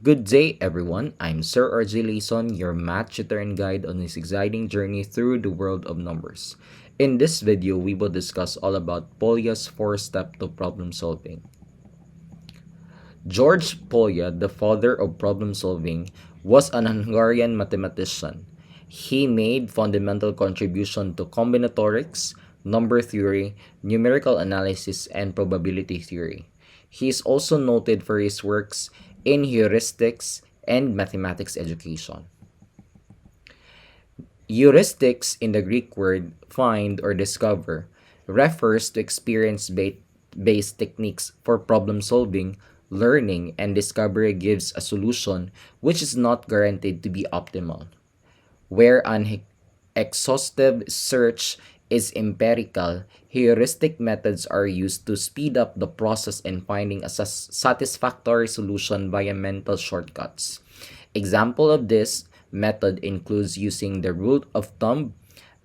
Good day, everyone. I'm Sir RJ Layson, your math tutor and guide on this exciting journey through the world of numbers. In this video, we will discuss all about Polya's four-step to problem solving. George Polya, the father of problem solving, was an Hungarian mathematician. He made fundamental contribution to combinatorics, number theory, numerical analysis, and probability theory. He is also noted for his works in heuristics and mathematics education. Heuristics, in the Greek word find or discover, refers to experience-based techniques for problem solving, learning, and discovery gives a solution which is not guaranteed to be optimal. Where an exhaustive search is empirical, heuristic methods are used to speed up the process in finding a satisfactory solution via mental shortcuts. Example of this method includes using the rule of thumb,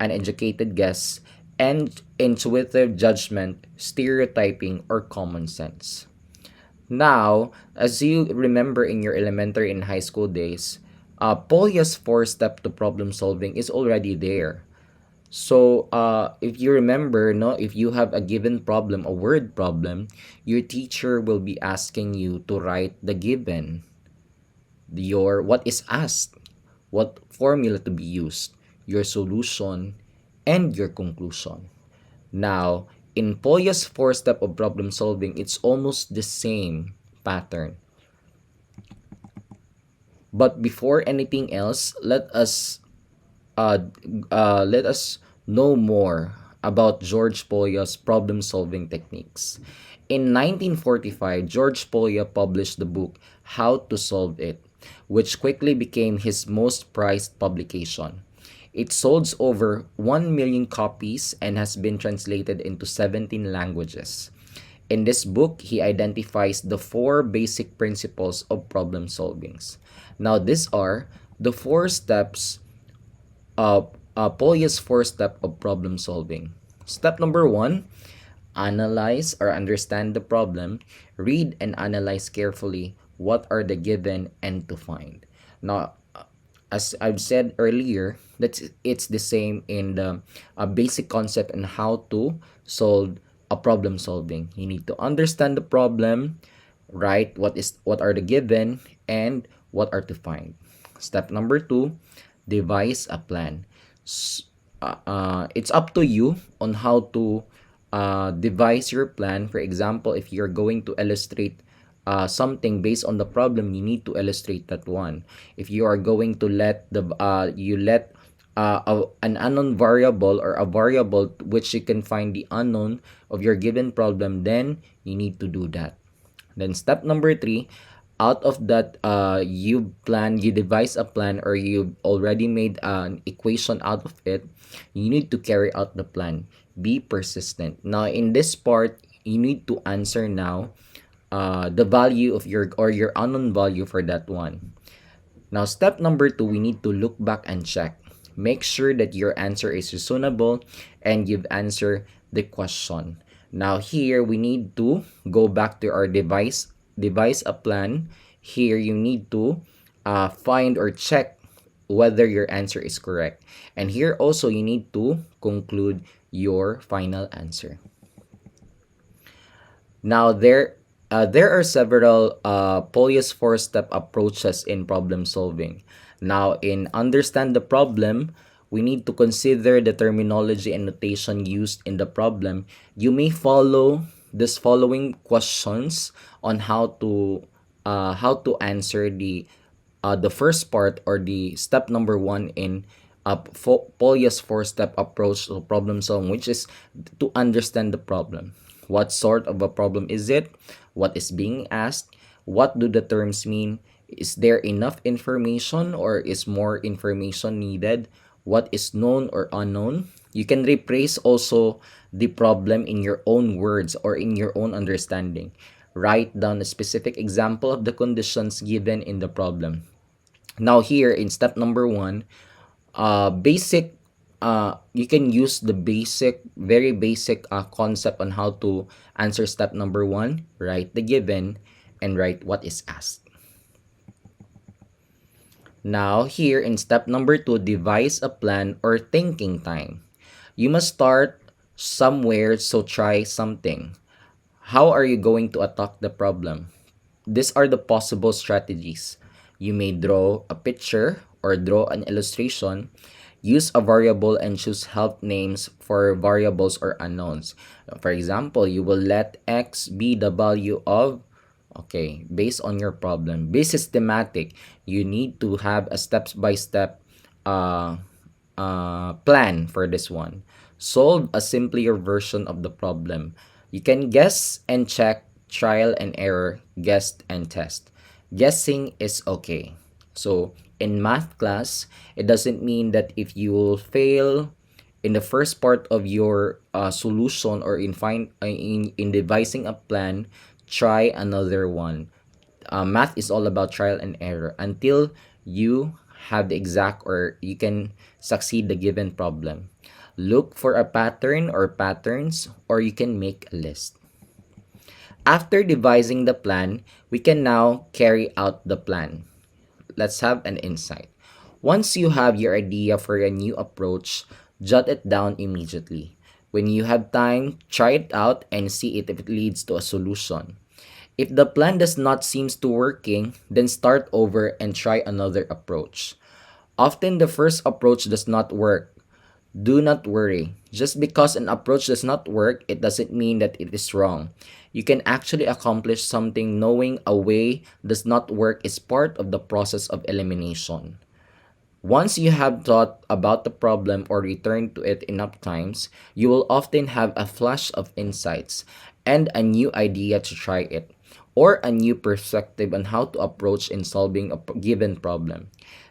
an educated guess, and intuitive judgment, stereotyping, or common sense. Now, as you remember in your elementary and high school days, Polya's four-step to problem solving is already there. So, if you remember, no, if you have a given problem, a word problem, your teacher will be asking you to write the given, your what is asked, what formula to be used, your solution, and your conclusion. Now, in Polya's four-step of problem solving, it's almost the same pattern. But before anything else, uh, let us know more about George Polya's problem-solving techniques. In 1945, George Polya published the book How to Solve It, which quickly became his most prized publication. It sold over 1 million copies and has been translated into 17 languages. In this book, he identifies the four basic principles of problem solving. Now, these are the four steps of Polya's four step of problem solving. Step number one, analyze or understand the problem. Read and analyze carefully what are the given and to find. Now, as I've said earlier, that it's the same in the basic concept and how to solve a problem solving. You need to understand the problem, right? What are the given and what are to find. Step number two, devise a plan. It's up to you on how to devise your plan. For example, if you're going to illustrate something based on the problem, you need to illustrate that one. If you are going to let an unknown variable or a variable which you can find the unknown of your given problem, then you need to do that. Then step number three, out of that you devise a plan or you already made an equation out of it, you need to carry out the plan. Be persistent. Now in this part, you need to answer now the value of your unknown value for that one. Now step number two, we need to look back and check. Make sure that your answer is reasonable and you've answered the question. Now here we need to go back to our devise a plan. Here you need to find or check whether your answer is correct. And here also you need to conclude your final answer. Now there are several Polya's four-step approaches in problem solving. Now in understand the problem, we need to consider the terminology and notation used in the problem. You may follow this following questions on how to answer the first part or the step number one in Polya's four-step approach to problem solving, which is to understand the problem. What sort of a problem is it? What is being asked? What do the terms mean? Is there enough information or is more information needed? What is known or unknown? You can rephrase also the problem in your own words or in your own understanding. Write down a specific example of the conditions given in the problem. Now here in step number one, you can use the very basic concept on how to answer step number one. Write the given and write what is asked. Now, here in step number 2, devise a plan or thinking time. You must start somewhere, so try something. How are you going to attack the problem? These are the possible strategies. You may draw a picture or draw an illustration, use a variable and choose help names for variables or unknowns. For example, you will let x be the value of, okay, based on your problem. Be systematic. You need to have a step-by-step uh, plan for this one. Solve a simpler version of the problem. You can guess and check, trial and error, guess and test. Guessing is okay. So in math class, it doesn't mean that if you will fail in the first part of your solution or in devising a plan, try another one. Math is all about trial and error until you have the exact or you can succeed the given problem. Look for a pattern or patterns, or you can make a list. After devising the plan, we can now carry out the plan. Let's have an insight. Once you have your idea for a new approach, jot it down immediately. When you have time, try it out and see it if it leads to a solution. If the plan does not seem to working, then start over and try another approach. Often the first approach does not work. Do not worry. Just because an approach does not work, it doesn't mean that it is wrong. You can actually accomplish something. Knowing a way does not work is part of the process of elimination. Once you have thought about the problem or returned to it enough times, you will often have a flash of insights and a new idea to try it, or a new perspective on how to approach in solving a given problem.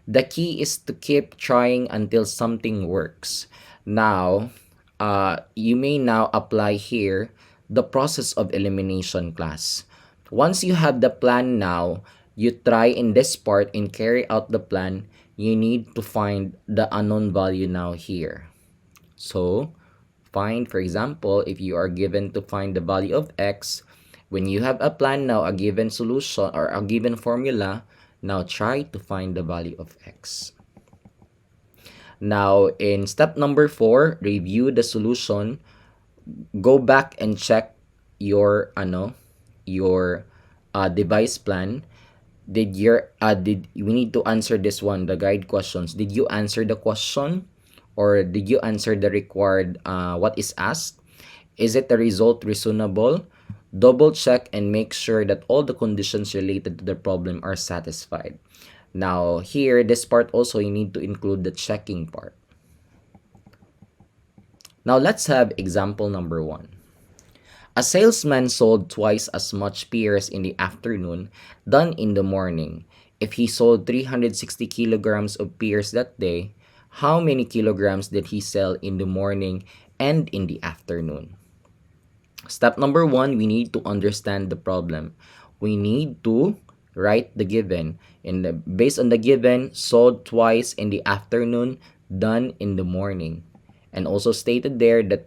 The key is to keep trying until something works. Now, you may now apply here the process of elimination class. Once you have the plan now, you try in this part and carry out the plan, you need to find the unknown value now here. So, find, for example, if you are given to find the value of x, when you have a plan now, a given solution or a given formula, now try to find the value of x. Now, in step number 4, review the solution. Go back and check your device plan. Did we need to answer this one, the guide questions? Did you answer the question, or did you answer the required what is asked? Is it the result reasonable? Double check and make sure that all the conditions related to the problem are satisfied. Now here, this part also, you need to include the checking part. Now let's have example number 1. A salesman sold twice as much pears in the afternoon than in the morning. If he sold 360 kilograms of pears that day, how many kilograms did he sell in the morning and in the afternoon? Step number 1, we need to understand the problem. We need to write the given. Based on the given, sold twice in the afternoon, done in the morning. And also stated there that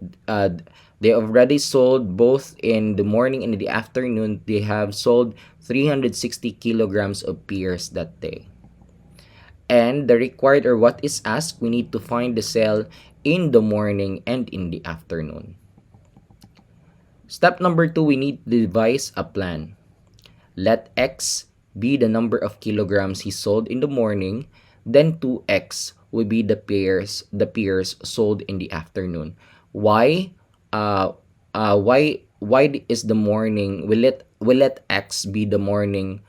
they already sold both in the morning and in the afternoon. They have sold 360 kilograms of pears that day. And the required, or what is asked, we need to find the sale in the morning and in the afternoon. Step number 2, we need to devise a plan. Let x be the number of kilograms he sold in the morning, then 2x will be the pears sold in the afternoon. Why? Why is the morning? Will let x be the morning?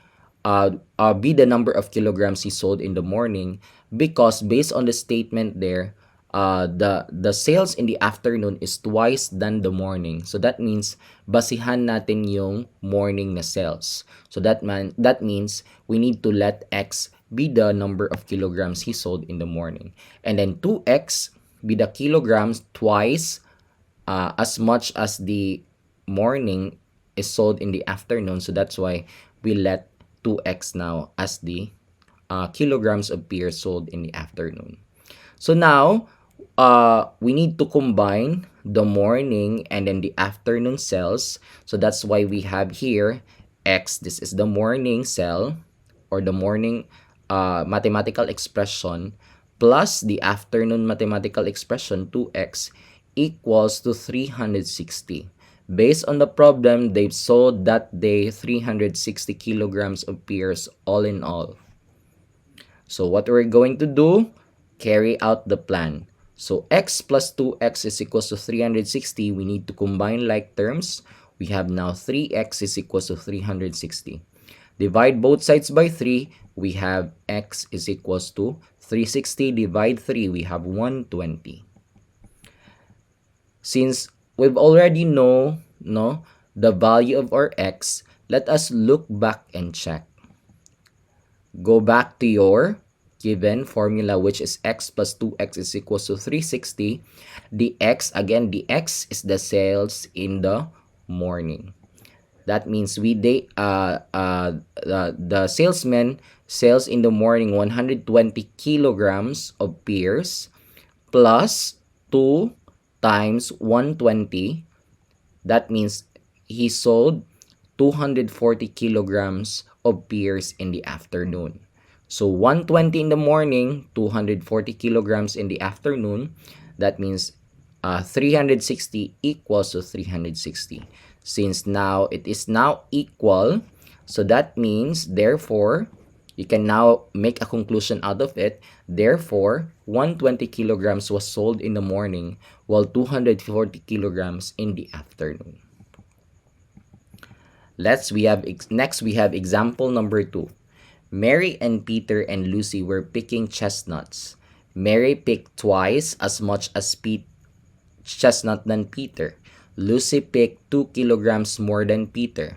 Be the number of kilograms he sold in the morning, because based on the statement there, the sales in the afternoon is twice than the morning. So that means basihan natin yung morning na sales. So that means we need to let x be the number of kilograms he sold in the morning, and then 2x be the kilograms twice as much as the morning is sold in the afternoon. So that's why we let 2x now as the kilograms of pears sold in the afternoon. So now, we need to combine the morning and then the afternoon cells. So that's why we have here x. This is the morning cell, or the morning mathematical expression plus the afternoon mathematical expression 2x equals to 360. Based on the problem, they've sold that day 360 kilograms of pears all in all. So what we're going to do, carry out the plan. So x plus 2x is equals to 360. We need to combine like terms. We have now 3x is equals to 360. Divide both sides by 3. We have x is equals to 360. Divide 3. We have 120. Since we've already know the value of our x, let us look back and check. Go back to your given formula, which is x plus 2x is equals to 360. The x, again, the x is the sales in the morning. That means the salesman sells in the morning 120 kilograms of pears plus 2 times 120. That means he sold 240 kilograms of pears in the afternoon. So 120 in the morning, 240 kilograms in the afternoon. That means 360 equals to 360. Since now it is now equal, so that means therefore you can now make a conclusion out of it. Therefore, 120 kilograms was sold in the morning while 240 kilograms in the afternoon. Next we have example number 2. Mary and Peter and Lucy were picking chestnuts. Mary picked twice as much as chestnut than Peter. Lucy picked 2 kilograms more than Peter.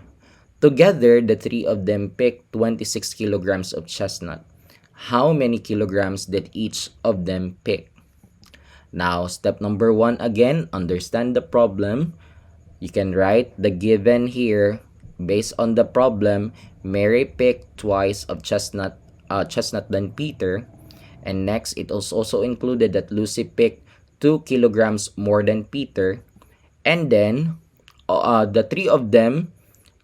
Together, the three of them picked 26 kilograms of chestnut. How many kilograms did each of them pick? Now, step number 1 again, understand the problem. You can write the given here. Based on the problem, Mary picked twice of chestnut than Peter. And next, it was also included that Lucy picked 2 kilograms more than Peter. And then, the three of them,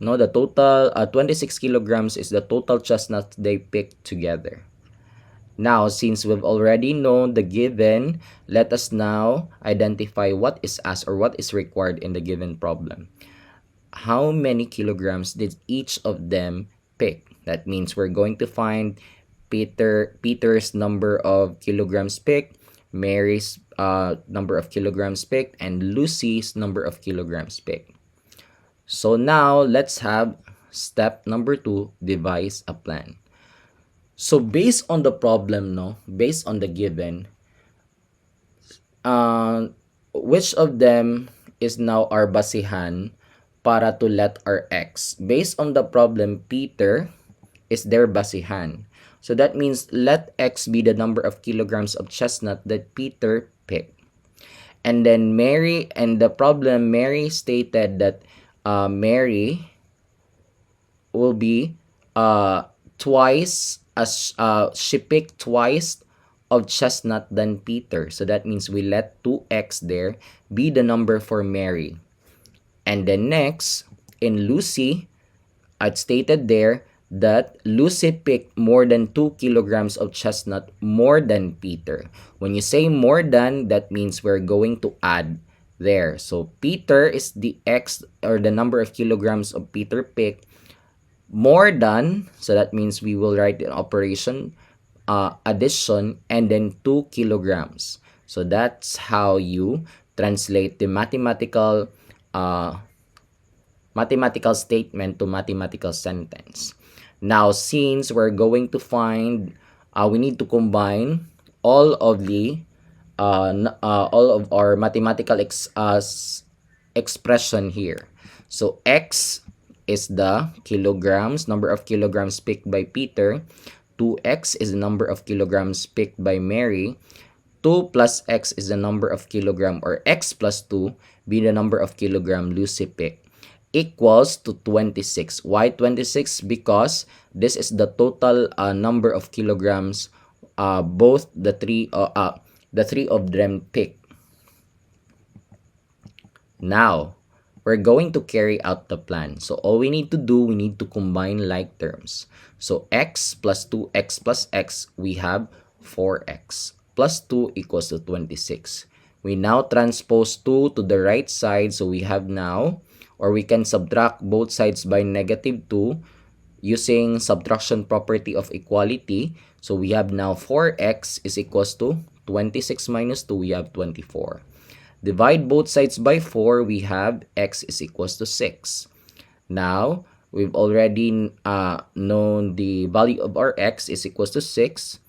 the total 26 kilograms is the total chestnuts they picked together. Now, since we've already known the given, let us now identify what is asked or what is required in the given problem. How many kilograms did each of them pick? That means we're going to find Peter's number of kilograms picked, Mary's number of kilograms picked, and Lucy's number of kilograms picked. So now let's have step number 2, devise a plan. So based on the problem, based on the given, which of them is now our basihan para to let our x? Based on the problem, Peter is their basihan. So that means let x be the number of kilograms of chestnut that Peter picked. And then Mary, and the problem, Mary stated that Mary will be twice as she picked twice of chestnut than Peter. So that means we let 2x there be the number for Mary. And then next, in Lucy, I'd stated there that Lucy picked more than 2 kilograms of chestnut more than Peter. When you say more than, that means we're going to add there. So Peter is the x or the number of kilograms of Peter picked more than, so that means we will write an operation addition and then 2 kilograms. So that's how you translate the mathematical statement to mathematical sentence. Now, since we're going to find, we need to combine all of our mathematical expression here. So x is the kilograms, number of kilograms picked by Peter. 2x is the number of kilograms picked by Mary. 2 plus x is the number of kilogram, or x plus 2 be the number of kilogram Lucy picked, equals to 26. Why 26? Because this is the total number of kilograms both the three of them picked. Now, we're going to carry out the plan. So all we need to do, we need to combine like terms. So x plus 2x plus x, we have 4x plus 2 equals to 26. We now transpose 2 to the right side. So we have now, or we can subtract both sides by negative 2 using subtraction property of equality. So we have now 4x is equals to 26 minus 2, we have 24. Divide both sides by 4, we have x is equals to 6. Now, we've already known the value of our x is equals to 6.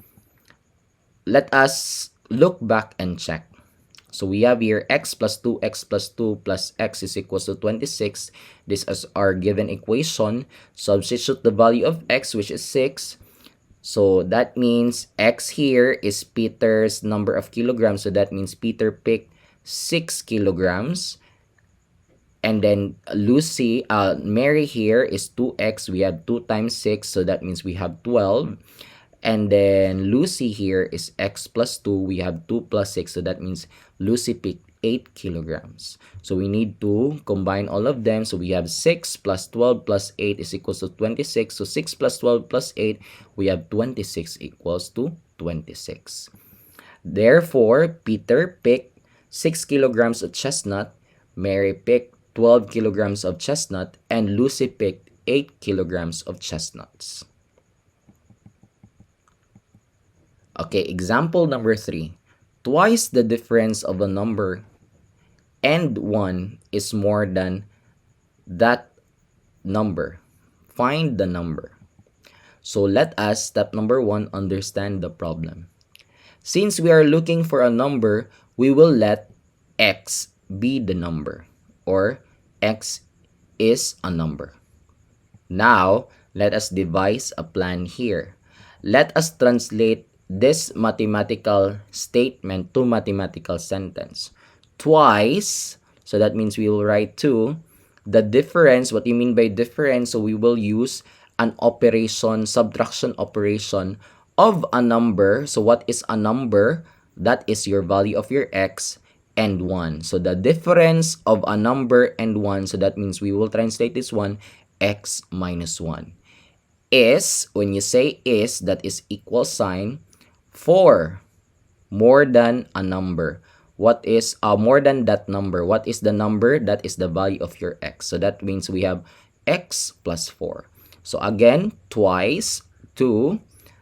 Let us look back and check. So we have here x plus 2x plus 2 plus x is equals to 26. This is our given equation. Substitute the value of x, which is 6. So that means x here is Peter's number of kilograms. So that means Peter picked 6 kilograms. And then Mary here is 2x. We have 2 times 6. So that means we have 12. And then Lucy here is x plus 2. We have 2 plus 6. So that means Lucy picked 8 kilograms. So we need to combine all of them. So we have 6 plus 12 plus 8 is equals to 26. So 6 plus 12 plus 8, we have 26 equals to 26. Therefore, Peter picked 6 kilograms of chestnut. Mary picked 12 kilograms of chestnut. And Lucy picked 8 kilograms of chestnuts. Okay, example number 3. Twice the difference of a number and 1 is more than that number. Find the number. So let us, step number 1, understand the problem. Since we are looking for a number, we will let x be the number, or x is a number. Now, let us devise a plan here. Let us translate this mathematical statement to mathematical sentence. Twice, so that means we will write 2. The difference, what you mean by difference, so we will use an operation, subtraction operation of a number. So what is a number? That is your value of your x and 1. So the difference of a number and 1, so that means we will translate this one, x minus 1. Is, when you say is, that is equal sign, 4 more than a number. What is more than that number? What is the number? That is the value of your x. So that means we have x plus 4. So again, twice 2,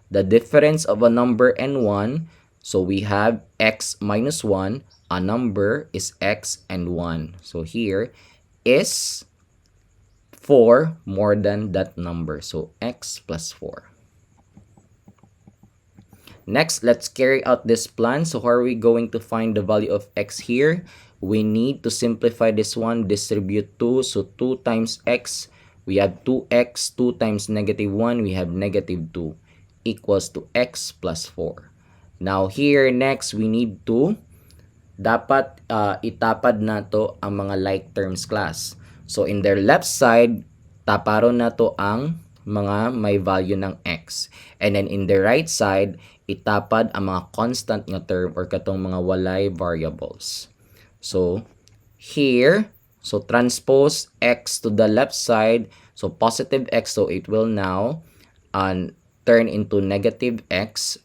the difference of a number and 1. So we have x minus 1. A number is x and 1. So here is 4 more than that number. So x plus 4. Next, let's carry out this plan. So how are we going to find the value of x here? We need to simplify this one, distribute 2. So 2 times x, we have 2x, 2 times negative 1, we have negative 2, equals to x plus 4. Now here, next, we need to, dapat itapad na to ang mga like terms class. So in their left side, taparon na to ang mga may value ng x. And then in the right side, itapad ang mga constant nga term or katong mga walay variables. So here, so transpose x to the left side, so positive x, so it will now turn into negative x.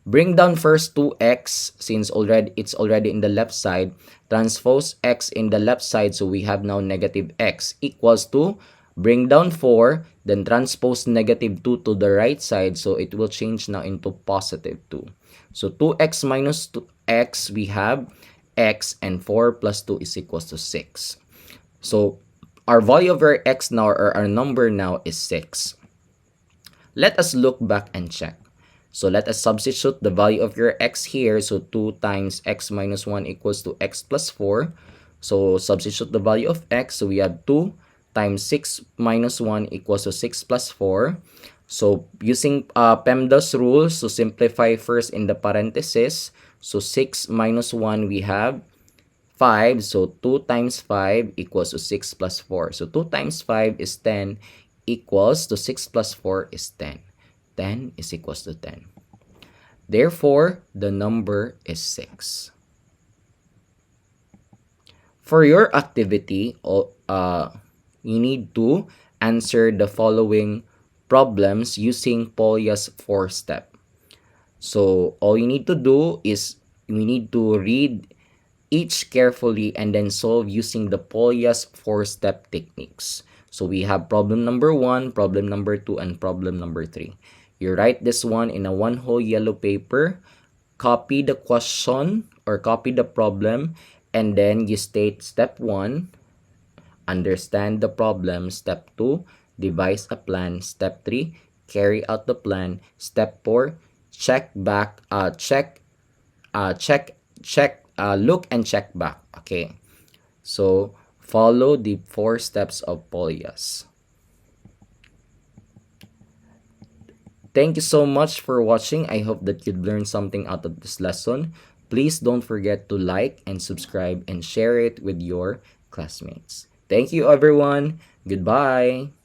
Bring down first 2x since it's already in the left side. Transpose x in the left side, so we have now negative x equals to, bring down 4, then transpose negative 2 to the right side, so it will change now into positive 2. So 2x minus 2x, we have x, and 4 plus 2 is equals to 6. So our value of our x now, or our number now, is 6. Let us look back and check. So let us substitute the value of your x here. So 2 times x minus 1 equals to x plus 4. So substitute the value of x. So we have 2 times 6 minus 1 equals to 6 plus 4. So using PEMDAS rules, so simplify first in the parenthesis. So 6 minus 1, we have 5. So 2 times 5 equals to 6 plus 4. So 2 times 5 is 10, equals to 6 plus 4 is 10. 10 is equals to 10. Therefore, the number is 6. For your activity, you need to answer the following problems using Polya's 4-step. So all you need to do is we need to read each carefully and then solve using the Polya's 4-step techniques. So we have problem number 1, problem number 2, and problem number 3. You write this one in a one whole yellow paper, copy the question or copy the problem, and then you state step 1, understand the problem, step 2, devise a plan, step 3, carry out the plan, step 4, check back, look and check back. Okay, so follow the 4 steps of Polyas. Thank you so much for watching. I hope that you'd learned something out of this lesson. Please don't forget to like and subscribe and share it with your classmates. Thank you, everyone. Goodbye.